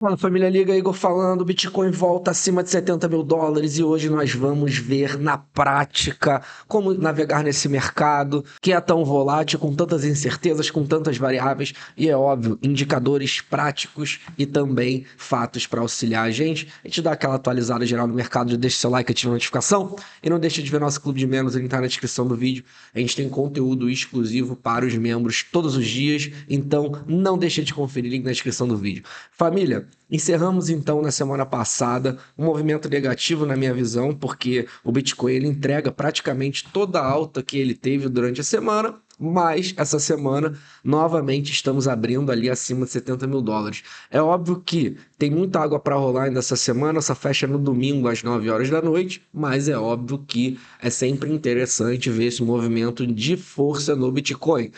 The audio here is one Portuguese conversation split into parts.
Fala família, Liga Igor falando, Bitcoin volta acima de 70 mil dólares e hoje nós vamos ver na prática como navegar nesse mercado que é tão volátil, com tantas incertezas, com tantas variáveis e é óbvio, indicadores práticos e também fatos para auxiliar a gente. A gente dá aquela atualizada geral no mercado, deixa seu like, ativa a notificação e não deixa de ver nosso clube de membros, ele tá na descrição do vídeo. A gente tem conteúdo exclusivo para os membros todos os dias, então não deixa de conferir, link na descrição do vídeo. Família, encerramos então na semana passada um movimento negativo na minha visão, porque o Bitcoin ele entrega praticamente toda a alta que ele teve durante a semana, mas essa semana novamente estamos abrindo ali acima de 70 mil dólares. É óbvio que tem muita água para rolar ainda essa semana, essa fecha no domingo às 9 horas da noite, mas é óbvio que é sempre interessante ver esse movimento de força no Bitcoin.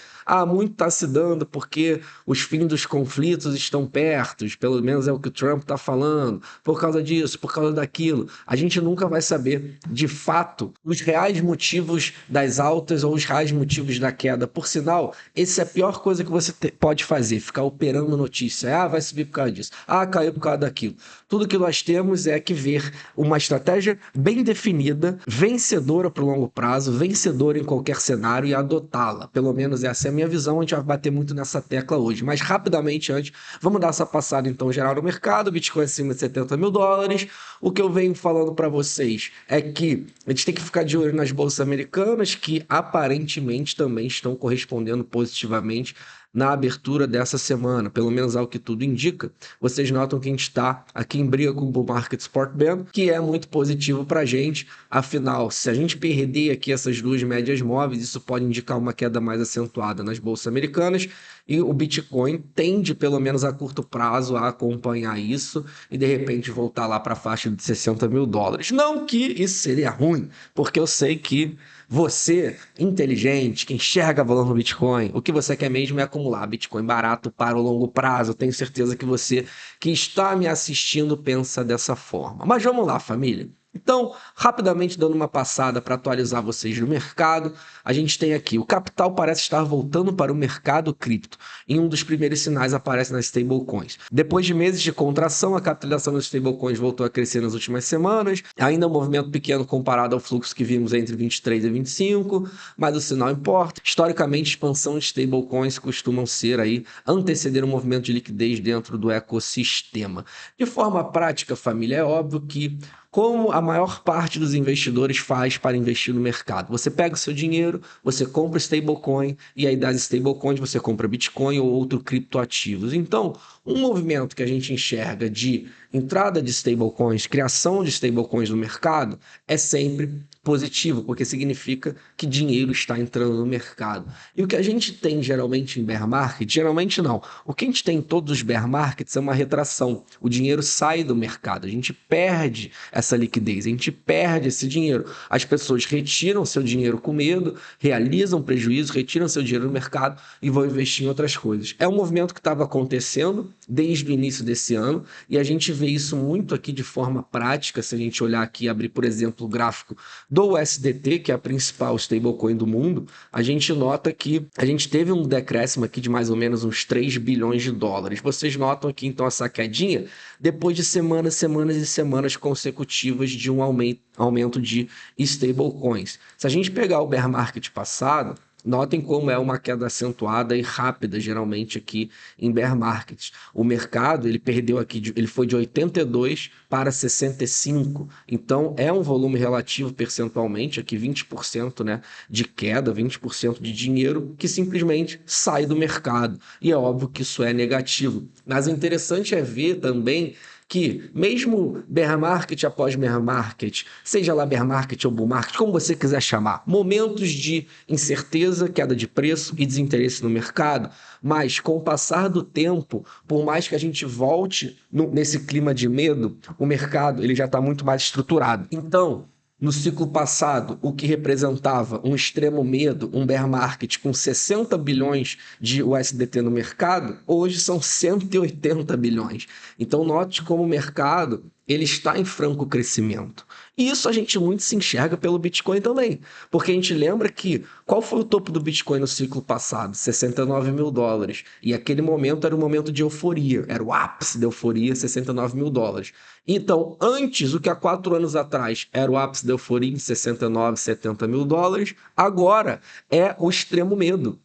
Muito está se dando porque os fins dos conflitos estão perto, pelo menos é o que o Trump está falando, por causa disso, por causa daquilo. A gente nunca vai saber, de fato, os reais motivos das altas ou os reais motivos da queda. Por sinal, essa é a pior coisa que você pode fazer, ficar operando notícia. Vai subir por causa disso. Caiu por causa daquilo. Tudo que nós temos é que ver uma estratégia bem definida, vencedora para o longo prazo, vencedora em qualquer cenário e adotá-la. Pelo menos essa é a minha visão, a gente vai bater muito nessa tecla hoje. Mas rapidamente antes, vamos dar essa passada então geral no mercado, Bitcoin acima de 70 mil dólares. O que eu venho falando para vocês é que a gente tem que ficar de olho nas bolsas americanas, que aparentemente também estão correspondendo positivamente na abertura dessa semana, pelo menos ao que tudo indica. Vocês notam que a gente está aqui em briga com o Bull Market Sport Band, que é muito positivo para a gente. Afinal, se a gente perder aqui essas duas médias móveis, isso pode indicar uma queda mais acentuada nas bolsas americanas e o Bitcoin tende, pelo menos a curto prazo, a acompanhar isso e de repente voltar lá para a faixa de 60 mil dólares. Não que isso seria ruim, porque eu sei que você, inteligente, que enxerga valor no Bitcoin, o que você quer mesmo é acumular Bitcoin barato para o longo prazo. Eu tenho certeza que você que está me assistindo pensa dessa forma. Mas vamos lá, família. Então, rapidamente dando uma passada para atualizar vocês no mercado, a gente tem aqui, o capital parece estar voltando para o mercado cripto, e um dos primeiros sinais aparece nas stablecoins. Depois de meses de contração, a capitalização das stablecoins voltou a crescer nas últimas semanas, ainda um movimento pequeno comparado ao fluxo que vimos entre 23 e 25, mas o sinal importa. Historicamente, expansão de stablecoins costumam ser aí, anteceder um movimento de liquidez dentro do ecossistema. De forma prática, família, é óbvio que como a maior parte dos investidores faz para investir no mercado. Você pega o seu dinheiro, você compra stablecoin e aí das stablecoins você compra Bitcoin ou outro criptoativos. Então, um movimento que a gente enxerga de entrada de stablecoins, criação de stablecoins no mercado é sempre positivo, porque significa que dinheiro está entrando no mercado. E o que a gente tem geralmente em bear market, geralmente não, o que a gente tem em todos os bear markets é uma retração. O dinheiro sai do mercado, a gente perde essa liquidez, a gente perde esse dinheiro. As pessoas retiram seu dinheiro com medo, realizam prejuízo, retiram seu dinheiro do mercado e vão investir em outras coisas. É um movimento que estava acontecendo desde o início desse ano e a gente vê isso muito aqui de forma prática. Se a gente olhar aqui, abrir, por exemplo, o gráfico do USDT, que é a principal stablecoin do mundo, a gente nota que a gente teve um decréscimo aqui de mais ou menos uns 3 bilhões de dólares. Vocês notam aqui então essa quedinha depois de semanas e semanas consecutivas de um aumento de stablecoins. Se a gente pegar o bear market passado, notem como é uma queda acentuada e rápida, geralmente aqui em bear markets. O mercado, ele perdeu aqui, ele foi de 82 para 65. Então, é um volume relativo percentualmente, aqui 20%, né, de queda, 20% de dinheiro que simplesmente sai do mercado. E é óbvio que isso é negativo. Mas o interessante é ver também que mesmo bear market após bear market, seja lá bear market ou bull market, como você quiser chamar, momentos de incerteza, queda de preço e desinteresse no mercado, mas com o passar do tempo, por mais que a gente volte nesse clima de medo, o mercado ele já está muito mais estruturado. Então, no ciclo passado, o que representava um extremo medo, um bear market com 60 bilhões de USDT no mercado, hoje são 180 bilhões. Então note como o mercado ele está em franco crescimento. E isso a gente muito se enxerga pelo Bitcoin também. Porque a gente lembra que qual foi o topo do Bitcoin no ciclo passado? 69 mil dólares. E aquele momento era um momento de euforia. Era o ápice da euforia, 69 mil dólares. Então, antes, o que há 4 anos atrás era o ápice da euforia em 69, 70 mil dólares, agora é o extremo medo.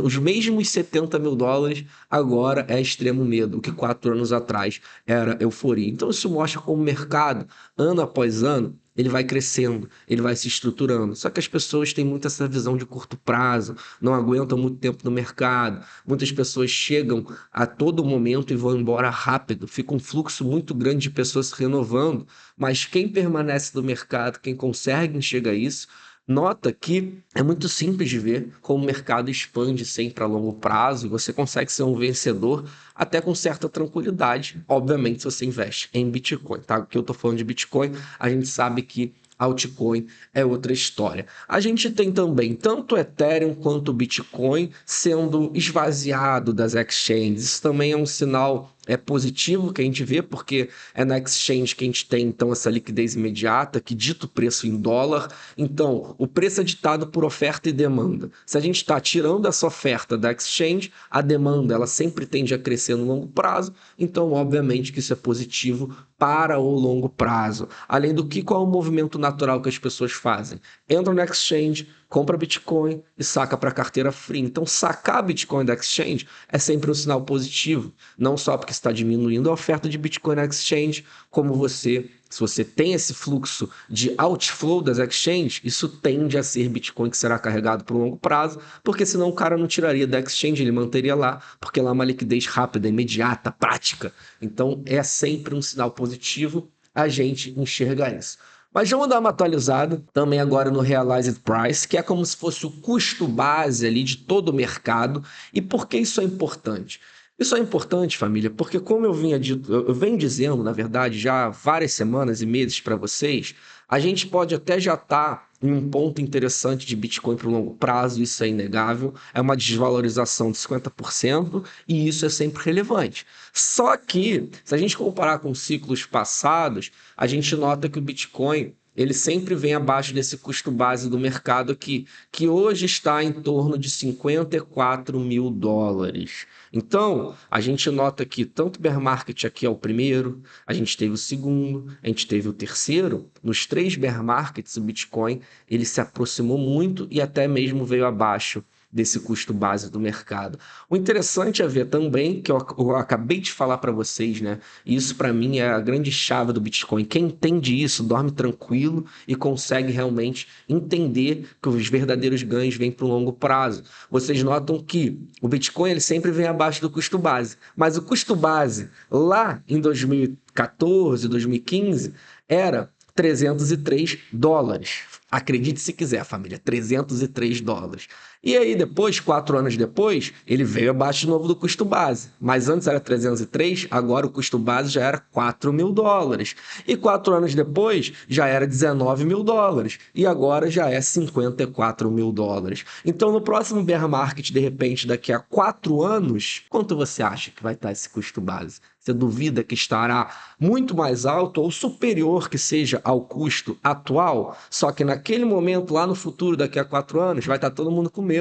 Os mesmos 70 mil dólares agora é extremo medo, o que 4 anos atrás era euforia. Então, isso mostra como o mercado, ano após ano, ele vai crescendo, ele vai se estruturando. Só que as pessoas têm muito essa visão de curto prazo, não aguentam muito tempo no mercado. Muitas pessoas chegam a todo momento e vão embora rápido. Fica um fluxo muito grande de pessoas se renovando. Mas quem permanece no mercado, quem consegue enxergar isso, nota que é muito simples de ver como o mercado expande sempre a longo prazo e você consegue ser um vencedor até com certa tranquilidade, obviamente, se você investe em Bitcoin, tá? O que eu tô falando de Bitcoin, a gente sabe que altcoin é outra história. A gente tem também tanto o Ethereum quanto o Bitcoin sendo esvaziado das exchanges. Isso também é um sinal positivo que a gente vê, porque é na exchange que a gente tem então essa liquidez imediata, que dita o preço em dólar. Então, o preço é ditado por oferta e demanda. Se a gente está tirando essa oferta da exchange, a demanda ela sempre tende a crescer no longo prazo, então obviamente que isso é positivo para o longo prazo. Além do que, qual é o movimento natural que as pessoas fazem? Entram na exchange, compra Bitcoin e saca para a carteira free. Então, sacar Bitcoin da exchange é sempre um sinal positivo, não só porque está diminuindo a oferta de Bitcoin na exchange, como se você tem esse fluxo de outflow das exchanges, isso tende a ser Bitcoin que será carregado por longo prazo, porque senão o cara não tiraria da exchange, ele manteria lá, porque lá é uma liquidez rápida, imediata, prática. Então, é sempre um sinal positivo a gente enxergar isso. Mas vamos dar uma atualizada também agora no Realized Price, que é como se fosse o custo base ali de todo o mercado. E por que isso é importante? Isso é importante, família, porque como eu venho dizendo, na verdade, já há várias semanas e meses para vocês, a gente pode até já estar em um ponto interessante de Bitcoin para o longo prazo, isso é inegável, é uma desvalorização de 50% e isso é sempre relevante. Só que, se a gente comparar com ciclos passados, a gente nota que o Bitcoin ele sempre vem abaixo desse custo base do mercado aqui, que hoje está em torno de 54 mil dólares. Então, a gente nota que tanto o bear market aqui é o primeiro, a gente teve o segundo, a gente teve o terceiro. Nos 3 bear markets, o Bitcoin ele se aproximou muito e até mesmo veio abaixo desse custo base do mercado. O interessante é ver também, que eu acabei de falar para vocês, né? Isso para mim é a grande chave do Bitcoin. Quem entende isso, dorme tranquilo e consegue realmente entender que os verdadeiros ganhos vêm para o longo prazo. Vocês notam que o Bitcoin ele sempre vem abaixo do custo base, mas o custo base lá em 2014, 2015 era 303 dólares. Acredite se quiser, família, 303 dólares. E aí depois, 4 anos depois, ele veio abaixo de novo do custo base. Mas antes era 303, agora o custo base já era 4 mil dólares. E 4 anos depois já era 19 mil dólares. E agora já é 54 mil dólares. Então no próximo bear market, de repente, daqui a 4 anos, quanto você acha que vai estar esse custo base? Você duvida que estará muito mais alto ou superior que seja ao custo atual? Só que naquele momento, lá no futuro, daqui a 4 anos, vai estar todo mundo com medo.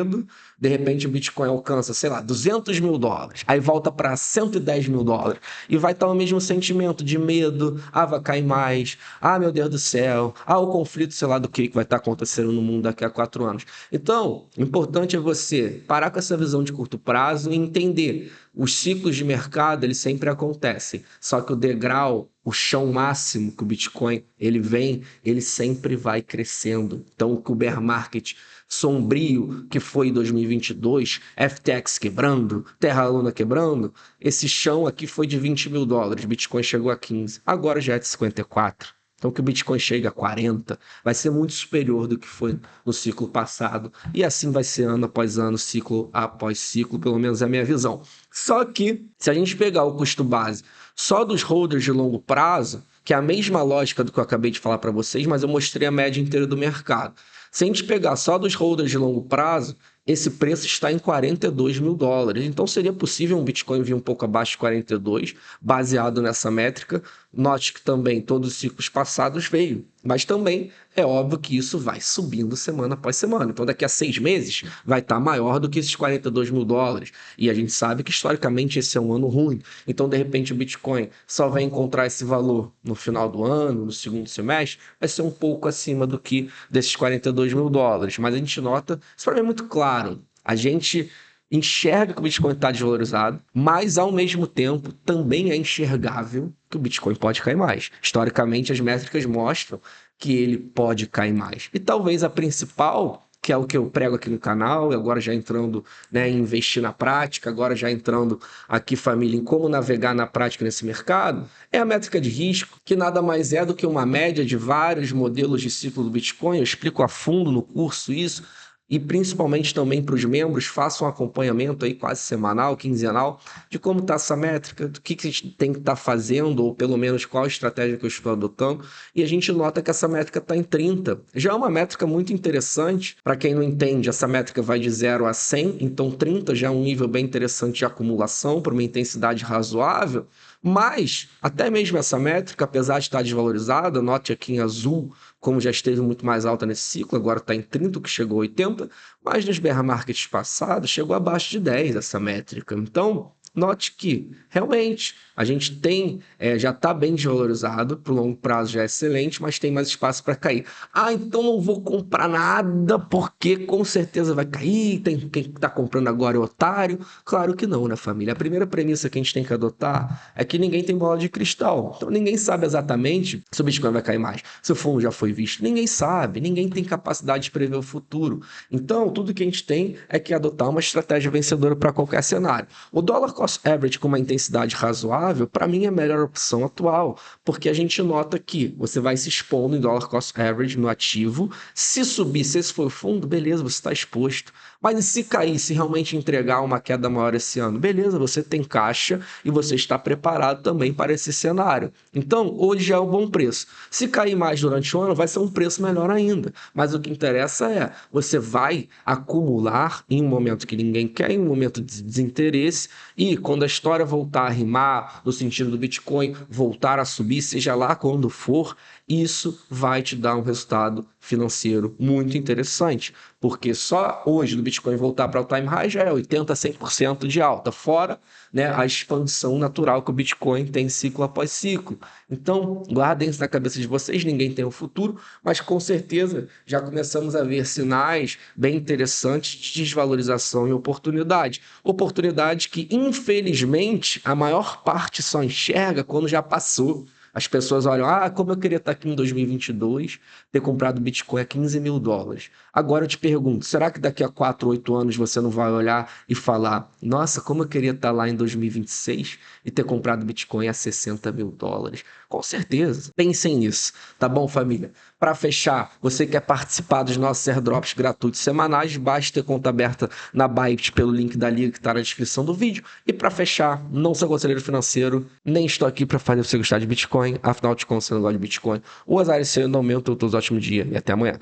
De repente o Bitcoin alcança, sei lá, 200 mil dólares. Aí volta para 110 mil dólares. E vai estar o mesmo sentimento de medo. Ah, vai cair mais. Ah, meu Deus do céu. Ah, o conflito, sei lá do que vai estar acontecendo no mundo daqui a 4 anos. Então, o importante é você parar com essa visão de curto prazo e entender. Os ciclos de mercado, eles sempre acontecem. Só que o degrau, o chão máximo que o Bitcoin ele vem, ele sempre vai crescendo. Então, o bear market sombrio que foi em 2022, FTX quebrando, Terra Luna quebrando, esse chão aqui foi de 20 mil dólares, Bitcoin chegou a 15, agora já é de 54. Então, que o Bitcoin chegue a 40 vai ser muito superior do que foi no ciclo passado. E assim vai ser ano após ano, ciclo após ciclo, pelo menos é a minha visão. Só que, se a gente pegar o custo base só dos holders de longo prazo, que é a mesma lógica do que eu acabei de falar para vocês, mas eu mostrei a média inteira do mercado. Se a gente pegar só dos holders de longo prazo, esse preço está em 42 mil dólares. Então seria possível um Bitcoin vir um pouco abaixo de 42, baseado nessa métrica. Note que também todos os ciclos passados veio, mas também é óbvio que isso vai subindo semana após semana. Então daqui a 6 meses vai estar maior do que esses 42 mil dólares. E a gente sabe que historicamente esse é um ano ruim. Então de repente o Bitcoin só vai encontrar esse valor no final do ano, no segundo semestre, vai ser um pouco acima do que desses 42 mil dólares. Mas a gente nota, isso para mim é muito claro, a gente enxerga que o Bitcoin está desvalorizado, mas ao mesmo tempo também é enxergável que o Bitcoin pode cair mais. Historicamente, as métricas mostram que ele pode cair mais. E talvez a principal, que é o que eu prego aqui no canal, e agora já entrando, né, em investir na prática, agora já entrando aqui, família, em como navegar na prática nesse mercado, é a métrica de risco, que nada mais é do que uma média de vários modelos de ciclo do Bitcoin. Eu explico a fundo no curso isso, e principalmente também para os membros, façam um acompanhamento aí quase semanal, quinzenal, de como está essa métrica, do que a gente tem que estar fazendo, ou pelo menos qual a estratégia que eu estou adotando, e a gente nota que essa métrica está em 30. Já é uma métrica muito interessante, para quem não entende, essa métrica vai de 0 a 100, então 30 já é um nível bem interessante de acumulação, para uma intensidade razoável, mas até mesmo essa métrica, apesar de estar desvalorizada, note aqui em azul, como já esteve muito mais alta nesse ciclo, agora está em 30, que chegou a 80, mas nos bear markets passados chegou abaixo de 10 essa métrica. Então, note que realmente a gente tem, já está bem desvalorizado, para o longo prazo já é excelente, mas tem mais espaço para cair. Ah, então não vou comprar nada porque com certeza vai cair, tem quem está comprando agora é otário. Claro que não, né, família? A primeira premissa que a gente tem que adotar é que ninguém tem bola de cristal. Então ninguém sabe exatamente se o Bitcoin vai cair mais, se o fundo já foi visto. Ninguém sabe, ninguém tem capacidade de prever o futuro. Então, tudo que a gente tem é que adotar uma estratégia vencedora para qualquer cenário. O dólar cost average com uma intensidade razoável, para mim é a melhor opção atual, porque a gente nota que você vai se expondo em dólar cost average no ativo. Se subir, se esse for o fundo, beleza, você está exposto. Mas e se cair, se realmente entregar uma queda maior esse ano? Beleza, você tem caixa e você está preparado também para esse cenário. Então, hoje já é um bom preço. Se cair mais durante o ano, vai ser um preço melhor ainda. Mas o que interessa é, você vai acumular em um momento que ninguém quer, em um momento de desinteresse, e quando a história voltar a rimar, no sentido do Bitcoin voltar a subir, seja lá quando for, isso vai te dar um resultado financeiro muito interessante, porque só hoje do Bitcoin voltar para o time high já é 80% a 100% de alta, fora, né, a expansão natural que o Bitcoin tem ciclo após ciclo. Então, guardem isso na cabeça de vocês, ninguém tem o futuro, mas com certeza já começamos a ver sinais bem interessantes de desvalorização e oportunidade. Oportunidade que, infelizmente, a maior parte só enxerga quando já passou. As pessoas olham, como eu queria estar aqui em 2022, ter comprado Bitcoin a 15 mil dólares. Agora eu te pergunto, será que daqui a 4, 8 anos você não vai olhar e falar, nossa, como eu queria estar lá em 2026 e ter comprado Bitcoin a 60 mil dólares? Com certeza. Pensem nisso, tá bom, família? Para fechar, você quer participar dos nossos airdrops gratuitos semanais, basta ter conta aberta na Bybit pelo link da liga que está na descrição do vídeo. E para fechar, não sou conselheiro financeiro, nem estou aqui para fazer você gostar de Bitcoin, afinal de contas, você não gosta de Bitcoin. O azar esse ano aumenta, todos um ótimo dia e até amanhã.